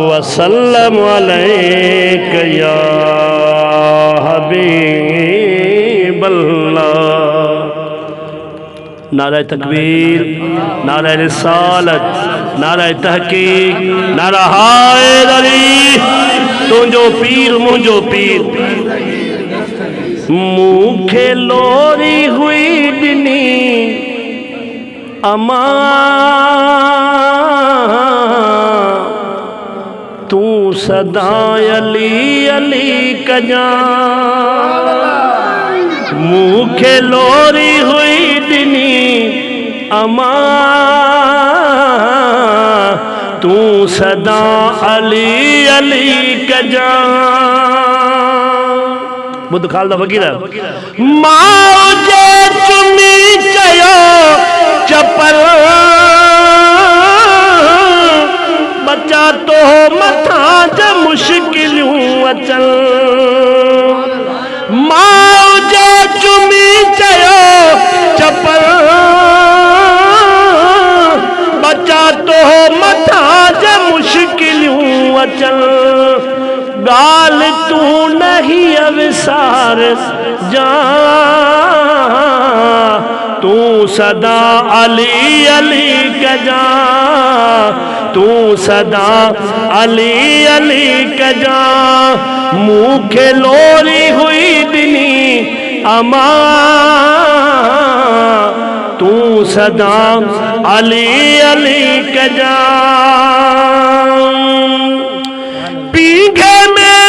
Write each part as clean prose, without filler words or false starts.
वसल्लम अलैका या हबीबल्लाह। नारा तकबीर, नारा रिसालत, नारा तहकीक, नारा हैदरी। तुझो पीर मुझो पीर। मूंखे लोरी हुई दिनी अमा तू सदा अली अली कजा। मूंखे लोरी हुई दिनी अमा तू सदा अली अली कजा। बुध खालदा फ़कीर माओ जे चुमी चयो चपल बचा तो मथा ज मुश्किलूं अचल। माओ जे चुमी चयो चपल बचा तो मथा ज मुश्किलूं अचल। गाल तू नहीं अवसार जा तू सदा अली अली कजा। तू सदा अली अली कजा। मूंखे लोरी हुई दिनी अमा तू सदा अली अली कजा। पीघे में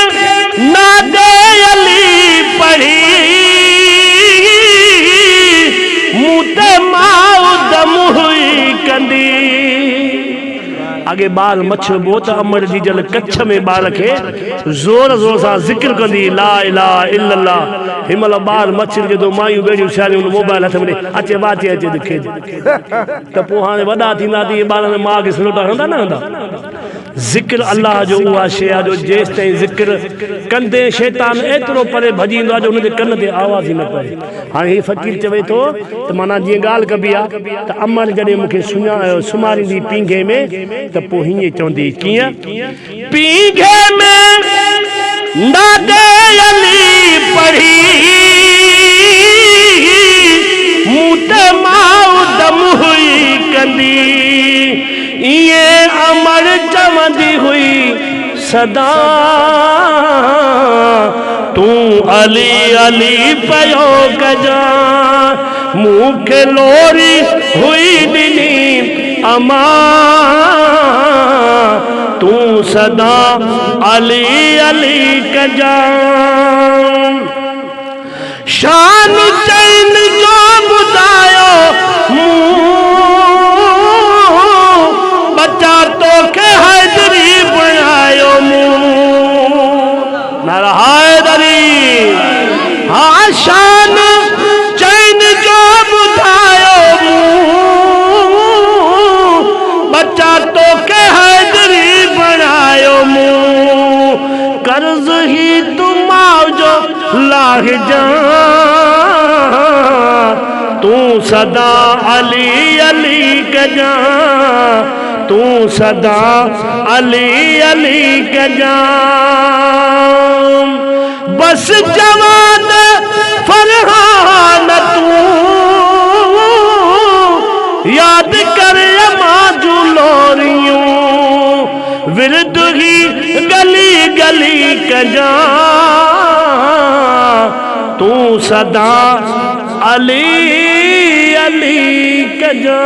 नादे अली पढ़ी मुते माउ दम हुई कंदी। आगे बाल मछ बोत अमर जी जल कच्छ में बाल के जोर जोर सा जिक्र कंदी ला इलाहा इल्लल्लाह। हिमल बाल मछ जो तो मायू बेड़ियूं शालियूं मोबाइल हथ में अचे वाचे अचे दिखे त पोइ हाणे वॾा थींदा थी ॿारनि माउ खे सिलोटा हंदा न हंदा। ज़िक्र अल्लाह जो उहा शइ आहे जो जेसि ताईं ज़िक्र कंदे शैतान एतिरो परे भॼींदो आहे जो हुनजे कन ते आवाज़ ई न पए। हाणे हीउ फ़कीर चवे थो त माना जीअं ॻाल्हि कबी आहे त अमर जॾहिं मूंखे सुम्हारींदी पींघे में त पोइ हीअं चवंदी कीअं पींघे में नादे अली पढ़ी मूं ते माउ दम हुई कंदी। इए अमर चवंदी हुई सदा तू अली अली पयो कजा। मूंखे लोरी हुई दिनी अमा तू सदा अली अली कजा। शान चैन जो ॿुधायो बचा तो के हैदरी बनायो नारा हैदरी। हाँ शान चैन जो बुधायो बचा तो के हैदरी बनायो कर्ज ही तुम जो लाह जा तू सदा अली अली कजा। तू सदा अली अली कजा। बस जवान फरहान तू याद कर माजू लोरियूं विरद ही गली गली कजा। तू सदा अली अली कजा।